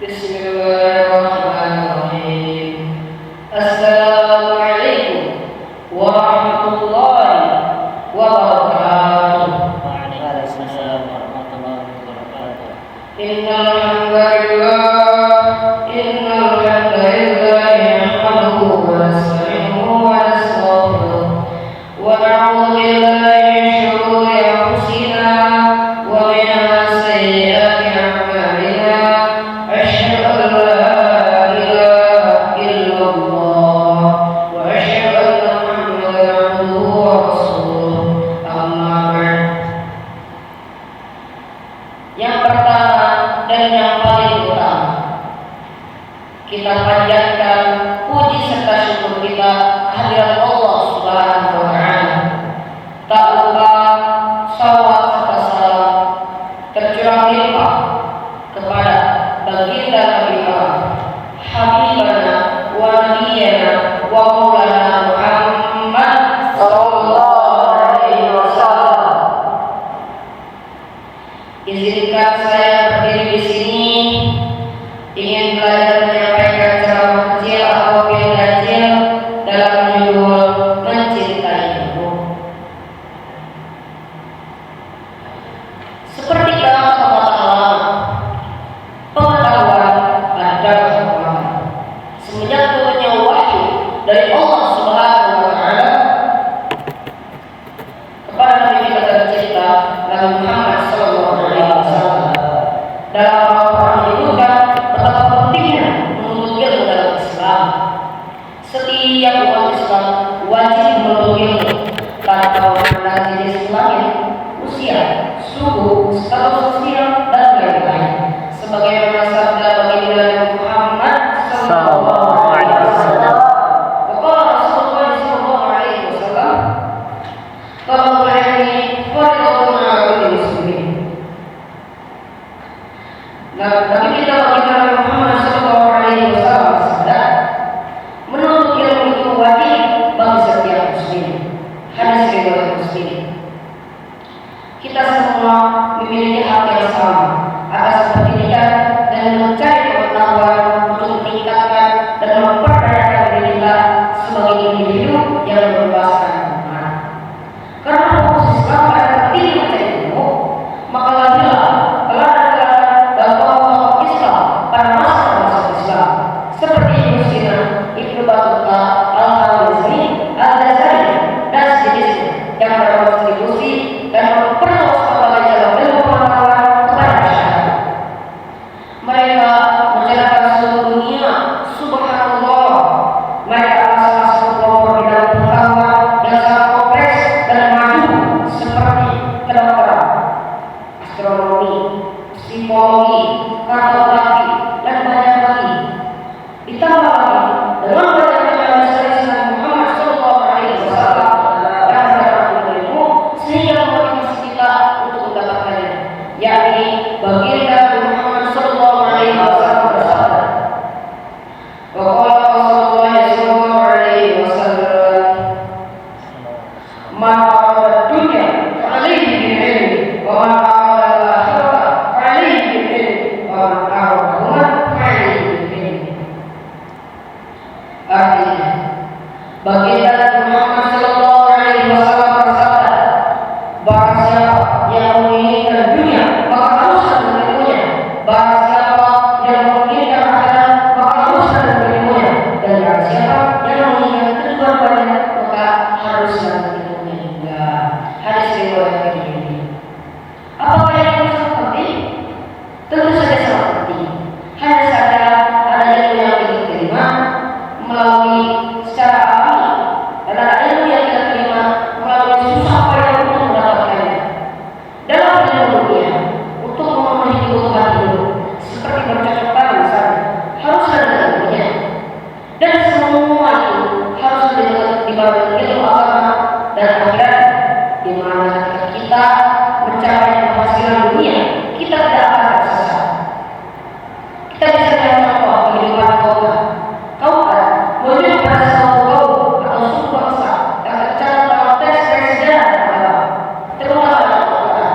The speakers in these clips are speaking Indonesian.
Bismillahirrahmanirrahim. Assalamualaikum warahmatullahi wabarakatuh. Waalaikumsalam warahmatullahi wabarakatuh. Innal hamdalillah nahmaduhu wa nasta'inuhu wa nastaghfiruh wa na'udzu billahi min shururi anfusina wa min sayyiati a'malina. Asyhadu an la ilaha illallah wa asyhadu anna Muhammadan abduhu wa rasuluh. Amma ba'd. Yang pertama dan yang paling utama, kita panjatkan puji serta syukur kita kehadirat Allah Subhanahu wa taala. Tak lupa salawat serta salam tercurah limpah kepada baginda Nabi Habibana wa nabiyana wa maulana Muhammad sallallahu alaihi wasallam. Izinkan saya berdiri di sini ingin belajar menyampaikan ceramah kecil atau film kecil dalam judul Mencintaimu. Seperti kata pepatah pengetahuan adalah kekuatan. Semenjak turunnya wahyu dari Allah Subhanahu wa taala kepada Nabi kita tercinta Nabi Muhammad sallallahu alaihi wasallam, dalam Al-Qur'an menyebutkan betapa pentingnya menuntut ilmu dalam Islam. Setiap umat Islam wajib menuntut ilmu tanpa memandang jenis kelamin, usia, suku, status sosial dan lain-lain. Sebagaimana sabda baginda Nabi Muhammad sallallahu alaihi wasallam, qala Rasulullah sallallahu alaihi wasallam, talabul ilmi fardhun 'alal muslimin. Nabi kita baginda Nabi Muhammad sallallahu alaihi wasallam bersabda, menuntut ilmu itu wajib bagi setiap muslim. Hadis riwayat Muslim. Kita semua memiliki hak yang sama atas pendidikan dan mencari pengetahuan untuk meningkatkan dan memperdayakan diri kita sebagai individu yang berwawasan umat. Karena fokus Islam pada penting mencari ilmu, maka lagilah teladan-teladan dan tokoh-tokoh Islam pada masa Islam seperti Ibnu Sina, Ibnu Battuta, Al-Khwarizmi, Al-Ghazali dan sejenisnya yang berkontribusi dan memperluas berbagai jalan ilmu pengetahuan kepada masyarakat. Mereka mencerahkan seluruh dunia. Subhanallah, mereka adalah salah satu kelompok bidang pengetahuan yang sangat kompleks dan maju seperti kedokteran, astronomi, psikologi, kartografi, dan banyak lagi. Ditambah lagi dengan banyaknya hadis Nabi Muhammad sallallahu alaihi wasallam yang mendapat ilmu sehingga memotivasi kita untuk mendapatkannya, yakni baginda Nabi Muhammad sallallahu alaihi wasallam bersabda, wa qala Rasulullah sallallahu alaihi wasallam, man arada dunya fa alaihi bil ilmi wa man arada al-akhirah fa alaihi bil ilmi wa man arada fa alaihi bil ilmi. Artinya, baginda Nabi Muhammad sallallahu alaihi wasallam bersabda, barang siapa yang menginginkan dunia maka haruslah menerimanya, barang siapa yang menginginkan akhirat maka haruslah menerimanya, dan barang siapa yang menginginkan kedua-duanya maka haruslah menerimanya juga. Hadis riwayat Tirmidzi. Apakah yang sangat penting? Tentu saja sangat penting. Hanya saja ada ilmu yang kita terima melalui secara alami dan ada ilmu yang kita terima melalui susah payah untuk mendapatkannya. Dalam ilmu dunia, untuk memenuhi kebutuhan hidup seperti bercocok tanam misalnya, harus ada ilmunya, dan semua itu harus dibarengi ilmu agama dan akhirat, di mana kita mencapai penghasilan dunia, kita tidak akan tersesat. Kita bisa lihat contoh kehidupan kaum menuju pada suatu kaum atau suku bangsa yang tercatat dalam tes presiden agama, terutama dalam Al-Quran.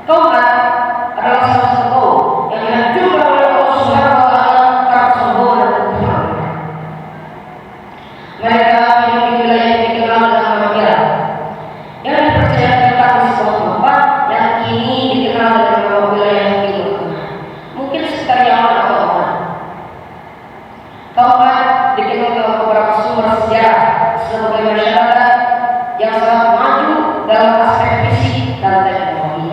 Kaum adalah salah satu kaum yang dihancurkan oleh Allah Subhanahu sangat maju dalam aspek fisik dan teknologi.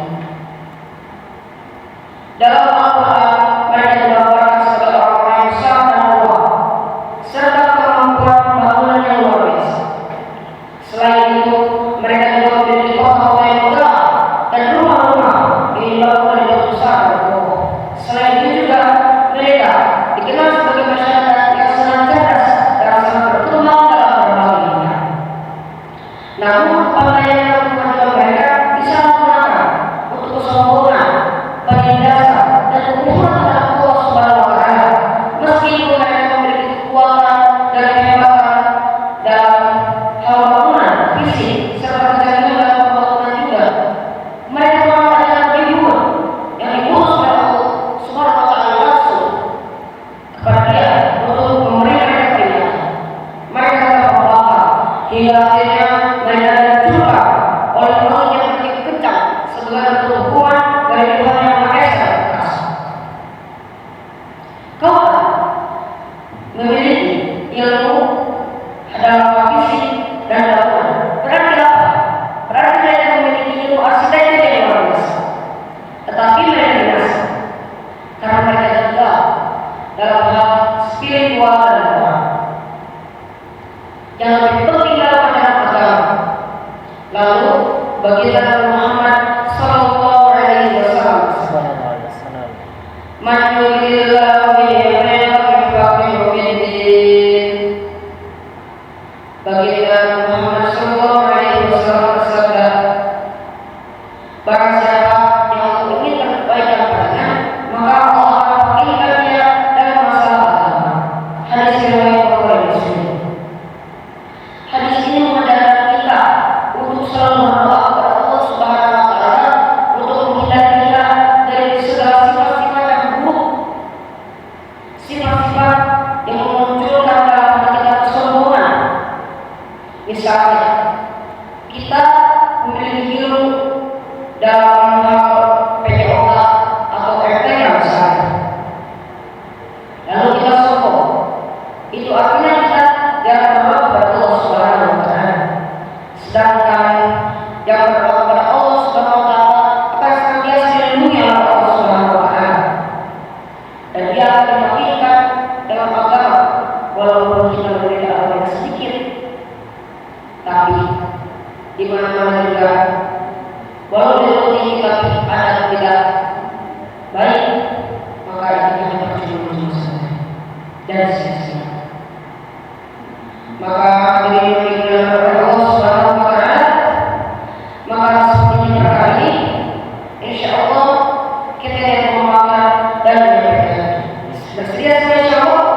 Dalam Al-Quran, mereka digambarkan sebagai orang-orang yang besar dan kuat, serta kemampuan bangunan yang luar biasa. Selain itu, mereka juga memiliki kota-kota yang megah dan rumah-rumah yang dibangun di batu besar dan kokoh. Selain itu juga, mereka dikenal sebagai masyarakat yang sangat cerdas dan sangat berkembang dalam berbagai bidang. Namun, pandainya dan kemajuan mereka bisa digunakan untuk kesombongan, penindasan, dan kekufuran terhadap Allah Subhanahu wa Ta'ala. Meskipun mereka memiliki kekuatan dan kehebatan dalam hal bangunan, fisik, serta kecerdasan dalam pembangunan juga, mereka malah adalah ribuan yang diurus oleh Allah Subhanahu wa Ta'ala langsung kepada dia untuk memberikan peringatan. Mereka telah membakar hingga akhirnya mereka dihancurkan oleh Allah yang begitu kencang sebagai bentuk hukuman dari Tuhan yang Maha Esa dan Perkasa. Kau memiliki ilmu dalam fisik dan bangunan. Berarti apa? Berarti mereka memiliki ilmu arsitektur yang luar biasa. Tetapi mereka binasa karena mereka gagal dalam hal spiritual dan moral. Yang lebih penting dalam ajaran agama. Lalu baginda Muhammad Sallallahu Alaihi Wasallam, Man yuridillahu bihi khairan yufaqihu fid-din. Baginda Muhammad Sallallahu Alaihi Wasallam bersabda, barang siapa yang Allah inginkan kebaikan padanya, maka Allah akan fakihkan dia dalam masalah agama. Hadis riwayat Bukhari Muslim. Hadis ini mengajarkan kita untuk selalu berdoa kepada Allah Subhanahu wa Ta'ala untuk menghindari kita dari segala sifat-sifat yang buruk, sifat-sifat yang memunculkan dalam hati kita kesombongan. Misalnya, kita memiliki ilmu dalam hal PJOK atau RTK misalnya, lalu kita sombong. Itu artinya kita jangan berdoa kepada Allah Subhanahu wa Ta'ala. Sedangkan yang berdoa kepada Allah Subhanahu wa Ta'ala akan senantiasa dilindungi oleh Allah Subhanahu wa Ta'ala, dan dia akan dimaafkan dalam agama walaupun kita memiliki amal yang sedikit. Tapi di mana-mana juga, walau diikuti tapi ada tidak baik, maka itu hanya percuma saja dan sia-sia. Maka diri yang oleh Allah Subhanahu wa Ta'ala, maka seperti perkara ini, insya Allah kita yang memaafkan dan menyampaikan. Bersedia semua insya Allah?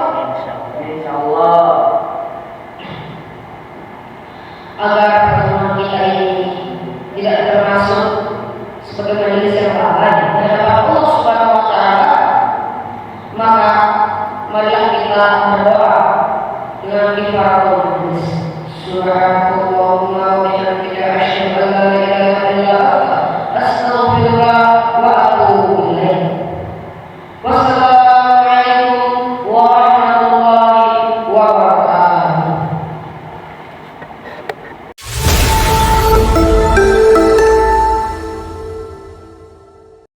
Insya Allah. Agar pertemuan kita ini tidak termasuk sebagai majelis